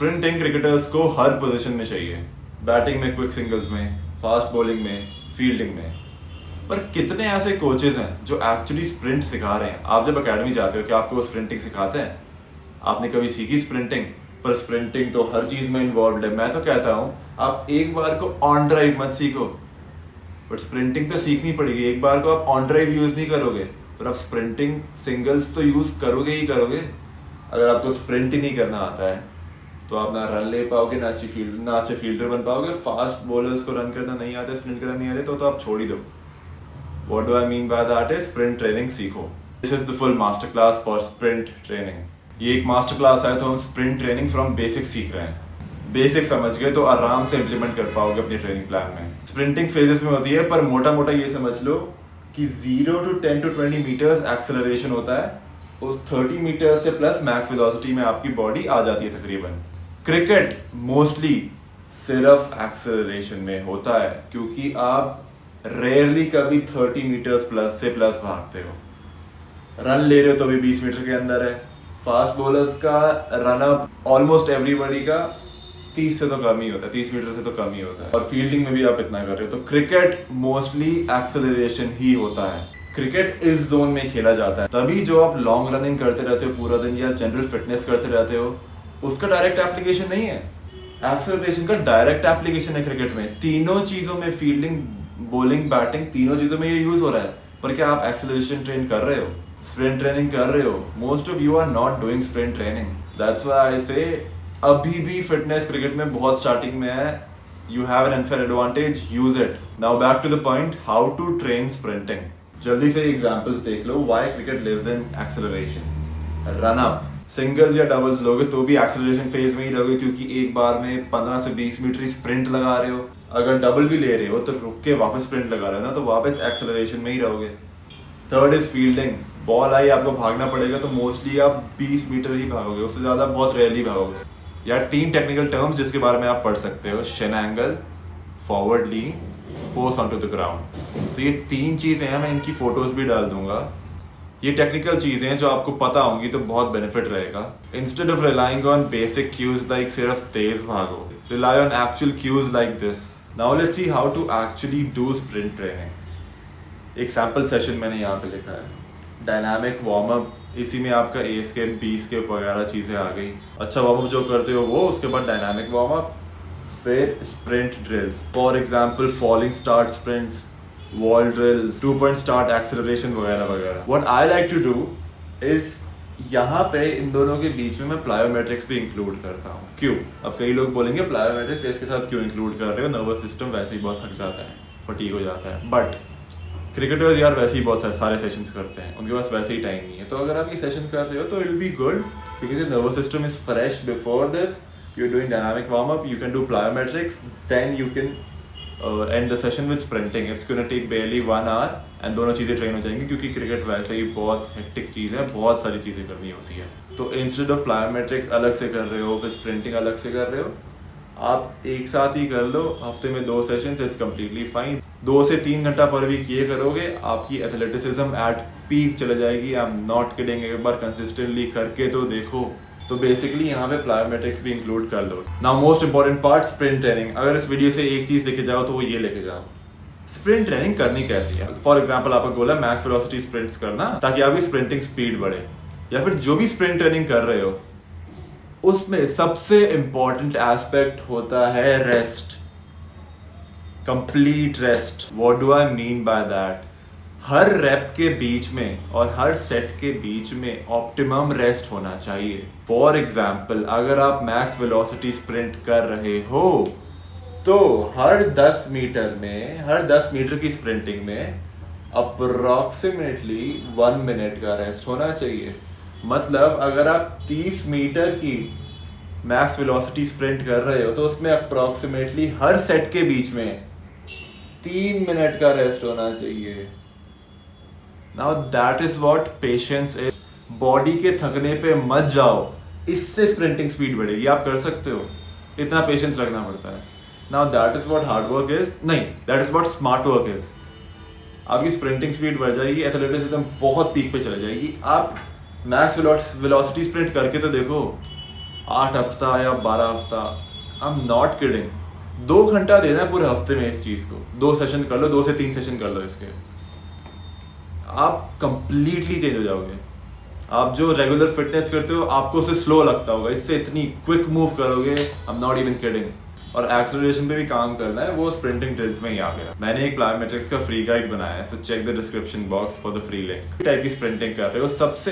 Sprinting cricketers को हर position में चाहिए, बैटिंग में, क्विक सिंगल्स में, फास्ट बॉलिंग में, फील्डिंग में। पर कितने ऐसे कोचेज हैं जो एक्चुअली स्प्रिंट सिखा रहे हैं? आप जब एकेडमी जाते हो क्या आपको वो स्प्रिंटिंग सिखाते हैं? आपने कभी सीखी स्प्रिंटिंग? पर स्प्रिंटिंग तो हर चीज में इन्वॉल्व है। मैं तो कहता हूँ आप एक बार को ऑन ड्राइव मत सीखो, बट स्प्रिंटिंग तो सीखनी पड़ेगी। एक बार को आप ऑन ड्राइव यूज नहीं करोगे, पर आप स्प्रिंटिंग सिंगल्स तो यूज करोगे ही करोगे। अगर आपको स्प्रिंट ही नहीं करना आता है तो आप ना रन ले पाओगे, ना अच्छे फील्डर बन पाओगे। फास्ट बॉलर्स को रन करना नहीं आता, स्प्रिंट करना नहीं आते तो आप छोड़ ही दो। What do I mean by that is sprint training सीखो। This is the full master class for sprint training। ये एक मास्टर क्लास है तो हम स्प्रिंट ट्रेनिंग फ्रॉम बेसिक सीख रहे हैं। बेसिक समझ गए तो आराम से इम्प्लीमेंट कर पाओगे अपनी ट्रेनिंग प्लान में। स्प्रिंटिंग फेजेस में होती है, पर मोटा मोटा ये समझ लो कि 0 to 10 to 20 मीटर्स एक्सेलरेशन होता है। उस 30 मीटर्स से प्लस मैक्स वेलोसिटी में आपकी बॉडी आ जाती है तकरीबन। क्रिकेट मोस्टली सिर्फ एक्सेलरेशन में होता है, क्योंकि आप रेयरली कभी 30 मीटर्स प्लस से प्लस भागते हो। रन ले रहे हो तो भी 20 मीटर के अंदर है। फास्ट बॉलर्स का रन अप ऑलमोस्ट एवरीबॉडी का 30 से तो कम ही होता है, 30 मीटर से तो कम ही होता है। और फील्डिंग में भी आप इतना कर रहे हो। तो क्रिकेट मोस्टली एक्सेलरेशन ही होता है। क्रिकेट इस जोन में खेला जाता है। तभी जो आप लॉन्ग रनिंग करते रहते हो पूरा दिन या जनरल फिटनेस करते रहते हो, उसका डायरेक्ट एप्लीकेशन नहीं है। एक्सेलरेशन का डायरेक्ट एप्लीकेशन है क्रिकेट में। तीनों चीजों में, फील्डिंग, बॉलिंग, बैटिंग, तीनों चीजों में ये यूज हो रहा है। पर क्या आप एक्सेलरेशन ट्रेन कर रहे हो? स्प्रिंट ट्रेनिंग कर रहे हो? Most of you are not doing sprint training. That's why I say अभी भी फिटनेस क्रिकेट में बहुत स्टार्टिंग में है। You have an unfair advantage, use it. Now back to the point, how to train sprinting. जल्दी से examples देख लो। Why cricket lives in acceleration. Run up, singles या डबल्स लोगे तो भी एक्सेलरेशन फेज में ही रहोगे, क्योंकि एक बार में 15 से 20 मीटर स्प्रिंट लगा रहे हो। अगर डबल भी ले रहे हो तो रुक के वापस स्प्रिंट लगा रहे हो ना, तो वापस एक्सेलरेशन में ही रहोगे। Third is fielding. बॉल आई, आपको भागना पड़ेगा तो मोस्टली आप 20 मीटर ही भागोगे, उससे ज्यादा बहुत रेयरली भागोगे। यार 3 टेक्निकल टर्म्स जिसके बारे में आप पढ़ सकते हो: shin angle, forward lean, force on to the ground. तो ये 3 चीजें हैं, मैं इनकी फोटोज भी डाल दूंगा। ये टेक्निकल चीजें हैं जो आपको पता होंगी तो बहुत बेनिफिट रहेगा। Instead of relying on basic cues like सिर्फ तेज भागो, rely on actual cues like this. Now let's see how to actually do sprint training. एक सैम्पल सेशन मैंने यहाँ पे लिखा है, डायनामिक वार्म अप। इसी में आपका ए स्केप, बी स्केप वगैरह चीजें आ गई। अच्छा वार्म अप जो करते हो वो, उसके बाद डायनामिक वार्म अप, फिर sprint drills. For example falling start sprints, wall drills, 2 point start acceleration वगैरह वगैरह। What I like to do is यहाँ पे इन दोनों के बीच में मैं प्लायोमेट्रिक्स भी इंक्लूड करता हूँ। क्यों? अब कई लोग बोलेंगे प्लायोमेट्रिक्स इसके साथ क्यों इंक्लूड कर रहे हो, नर्वस सिस्टम वैसे ही बहुत थक जाता है, फटीग हो जाता है। बट क्रिकेटर्स यार वैसे ही बहुत सारे सेशंस करते हैं, उनके पास वैसे ही टाइम नहीं है। तो अगर आप ये सेशन कर रहे हो तो it will be good, because your nervous system is fresh before this. You are doing dynamic warm up, you can do plyometrics, then you can end the session with sprinting. It's gonna take barely 1 hour and दोनों चीज़ें train हो जाएंगी, क्योंकि cricket वैसे ही बहुत hectic चीज़ है, बहुत सारी चीज़ें करनी होती है। तो इंस्टेड ऑफ प्लायोमेट्रिक्स अलग से कर रहे हो, फिर स्प्रिंटिंग अलग से कर रहे हो, आप एक साथ ही कर लो। हफ्ते में 2 सेशंस, इट्स कम्प्लीटली फाइन। 2 से 3 घंटा पर वीक ये करोगे, आपकी एथलेटिसिज्म एट पीक चले जाएगी। आई एम नॉट किडिंग, एक बार कंसिस्टेंटली करके तो देखो। तो बेसिकली यहाँ पे प्लायोमेट्रिक्स भी इंक्लूड कर लो। Now most important part, sprint training. अगर इस वीडियो से एक चीज लेके जाओ तो वो ये लेके जाओ, स्प्रिंट ट्रेनिंग करनी कैसी है। फॉर एग्जांपल आपका गोल है मैक्स वेलोसिटी स्प्रिंट्स करना, ताकि आपकी स्प्रिंटिंग स्पीड बढ़े। या फिर जो भी स्प्रिंट ट्रेनिंग कर रहे हो उसमें सबसे इंपॉर्टेंट एस्पेक्ट होता है rest, complete rest. What do I mean by that? हर रैप के बीच में और हर सेट के बीच में ऑप्टिमम रेस्ट होना चाहिए। फॉर एग्जाम्पल अगर आप मैक्स वेलोसिटी स्प्रिंट कर रहे हो तो हर 10 मीटर की स्प्रिंटिंग में अप्रोक्सीमेटली 1 मिनट का रेस्ट होना चाहिए। मतलब अगर आप 30 मीटर की मैक्स वेलोसिटी स्प्रिंट कर रहे हो तो उसमें अप्रोक्सीमेटली हर सेट के बीच में 3 मिनट का रेस्ट होना चाहिए। Now that is what patience is. Body के थकने पे मत जाओ, इससे स्प्रिंटिंग स्पीड बढ़ेगी। आप कर सकते हो, इतना पेशेंस रखना पड़ता है। Now that is what hard work is, नहीं, that is what smart work is. आपकी स्प्रिंटिंग स्पीड बढ़ जाएगी, एथलेटिसिज्म बहुत पीक पे चले जाएगी। आप मैक्स वेलोसिटी स्प्रिंट करके तो देखो, 8 हफ्ता या 12 हफ्ता, आई एम नॉट किडिंग, 2 घंटा देना है पूरे हफ्ते में इस चीज को, 2 सेशन कर लो, 2 से 3 सेशन कर लो इसके, आप कंप्लीटली चेंज हो जाओगे। आप जो रेगुलर फिटनेस करते हो आपको उससे स्लो लगता होगा, इससे इतनी क्विक मूव करोगे, I am not even kidding. और एक्सेलरेशन पे भी काम करना है, वो स्प्रिंटिंग ड्रिल्स में ही आ गया। मैंने एक प्लायोमेट्रिक्स का फ्री गाइड बनाया है, so check the description box for the free link. Type की स्प्रिंटिंग कर रहे हो, सबसे